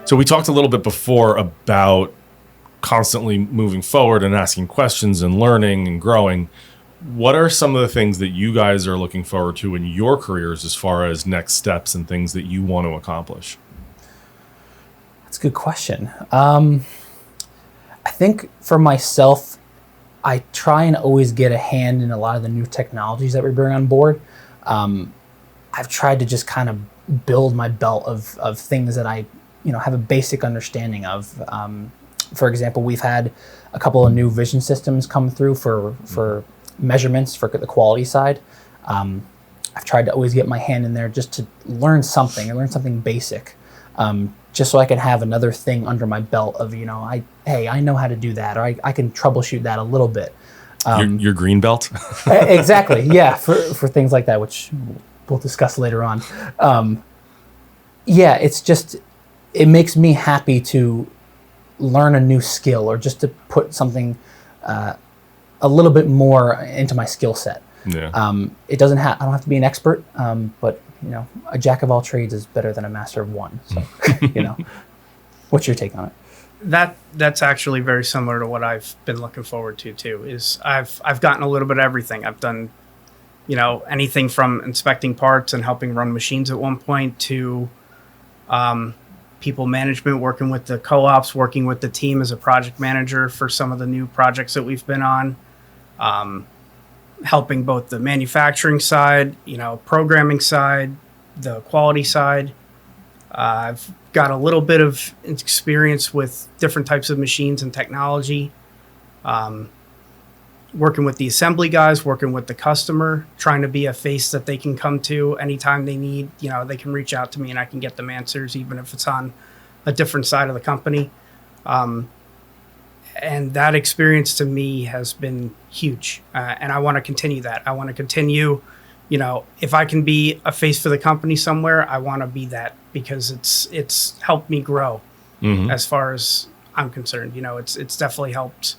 So we talked a little bit before about constantly moving forward and asking questions and learning and growing. What are some of the things that you guys are looking forward to in your careers as far as next steps and things that you want to accomplish? That's a good question. I think for myself, I try and always get a hand in a lot of the new technologies that we bring on board. I've tried to just kind of build my belt of things that I, have a basic understanding of. For example, we've had a couple of new vision systems come through for measurements for the quality side. I've tried to always get my hand in there just to learn something basic, just so I can have another thing under my belt of, I know how to do that, or I can troubleshoot that a little bit. Your green belt? Exactly, yeah, for things like that, which we'll discuss later on. It's just, it makes me happy to learn a new skill or just to put something a little bit more into my skill set. Yeah. I don't have to be an expert, but a jack of all trades is better than a master of one. So, what's your take on it? That's actually very similar to what I've been looking forward to too. Is I've gotten a little bit of everything. I've done, anything from inspecting parts and helping run machines at one point to people management, working with the co-ops, working with the team as a project manager for some of the new projects that we've been on. Helping both the manufacturing side, programming side, the quality side. I've got a little bit of experience with different types of machines and technology. Working with the assembly guys, working with the customer, trying to be a face that they can come to anytime they need. They can reach out to me and I can get them answers, even if it's on a different side of the company. And that experience to me has been huge. And I want to continue that. I want to continue, if I can be a face for the company somewhere, I want to be that because it's helped me grow as far as I'm concerned. It's definitely helped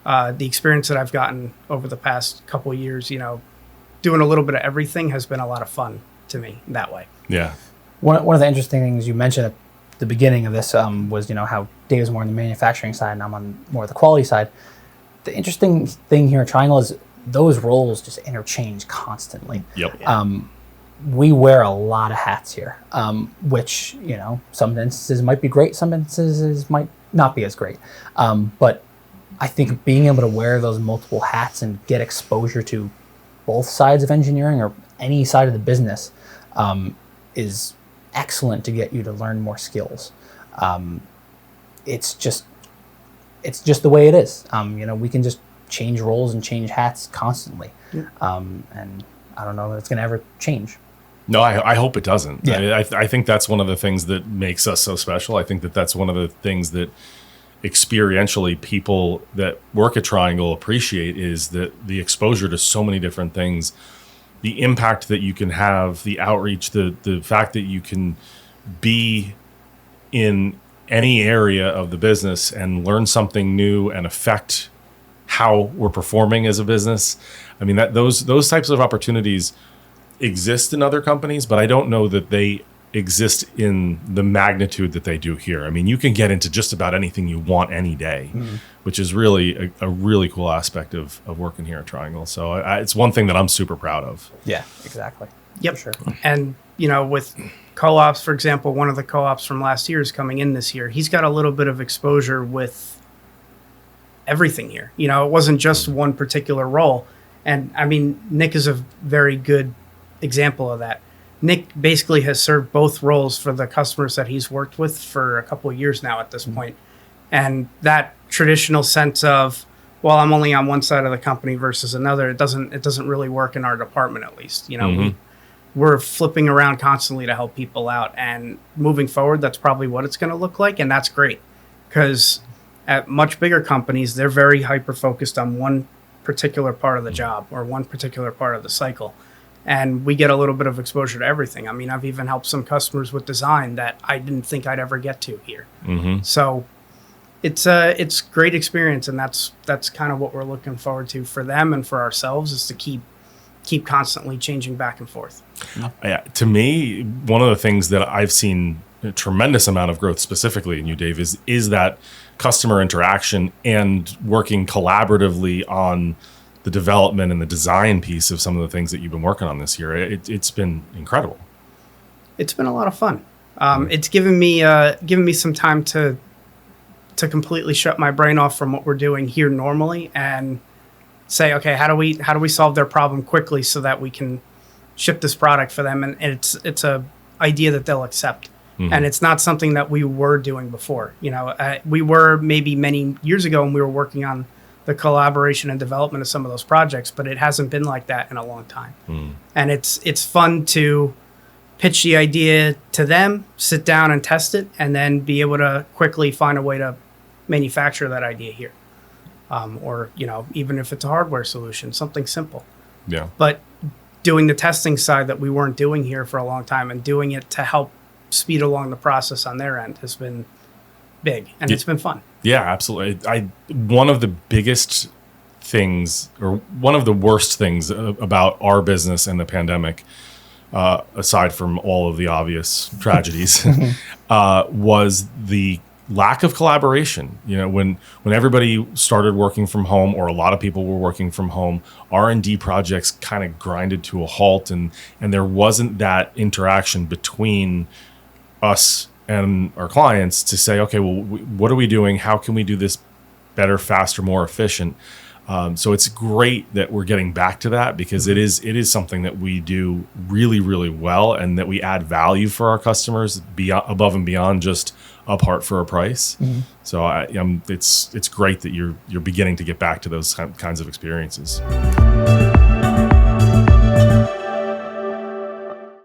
the experience that I've gotten over the past couple of years, doing a little bit of everything has been a lot of fun to me that way. Yeah. One of the interesting things you mentioned at the beginning of this was, how Dave's more on the manufacturing side and I'm on more the quality side. The interesting thing here at Triangle is those roles just interchange constantly. Yep. We wear a lot of hats here, which, some instances might be great, some instances might not be as great. But I think being able to wear those multiple hats and get exposure to both sides of engineering or any side of the business is excellent to get you to learn more skills. It's just the way it is. We can just change roles and change hats constantly. Yeah. And I don't know that it's going to ever change. No, I hope it doesn't. Yeah. I think that's one of the things that makes us so special. I think that's one of the things that experientially people that work at Triangle appreciate is that the exposure to so many different things, the impact that you can have, the outreach, the fact that you can be in any area of the business and learn something new and affect how we're performing as a business. I mean, those types of opportunities exist in other companies, but I don't know that they exist in the magnitude that they do here. I mean, you can get into just about anything you want any day, which is really a really cool aspect of working here at Triangle. So it's one thing that I'm super proud of. Yeah, exactly. Yep. For sure. And, with co-ops, for example, one of the co-ops from last year is coming in this year. He's got a little bit of exposure with everything here. It wasn't just one particular role. And I mean, Nick is a very good example of that. Nick basically has served both roles for the customers that he's worked with for a couple of years now at this point. And that traditional sense of, well, I'm only on one side of the company versus another, it doesn't really work in our department, at least. We're flipping around constantly to help people out, and moving forward, that's probably what it's going to look like. And that's great, because at much bigger companies, they're very hyper focused on one particular part of the job or one particular part of the cycle. And we get a little bit of exposure to everything. I mean, I've even helped some customers with design that I didn't think I'd ever get to here. So it's great experience, and that's kind of what we're looking forward to for them and for ourselves, is to keep constantly changing back and forth. Yeah, to me, one of the things that I've seen a tremendous amount of growth specifically in you, Dave, is that customer interaction and working collaboratively on the development and the design piece of some of the things that you've been working on this year. It's been incredible. It's been a lot of fun. It's given me some time to completely shut my brain off from what we're doing here normally and say, okay, how do we solve their problem quickly so that we can ship this product for them, and it's a idea that they'll accept. And it's not something that we were doing before. We were maybe many years ago when we were working on the collaboration and development of some of those projects, but it hasn't been like that in a long time. And it's fun to pitch the idea to them, sit down and test it, and then be able to quickly find a way to manufacture that idea here. Or, even if it's a hardware solution, something simple. Yeah. But doing the testing side that we weren't doing here for a long time and doing it to help speed along the process on their end has been big, and it's been fun. Yeah, absolutely. One of the biggest things, or one of the worst things about our business and the pandemic, aside from all of the obvious tragedies, was the lack of collaboration. When everybody started working from home, or a lot of people were working from home, R&D projects kind of grinded to a halt, and there wasn't that interaction between us and our clients to say, okay, well, what are we doing? How can we do this better, faster, more efficient? So it's great that we're getting back to that, because it is something that we do really, really well, and that we add value for our customers above and beyond just a part for a price. So it's great that you're beginning to get back to those kinds of experiences.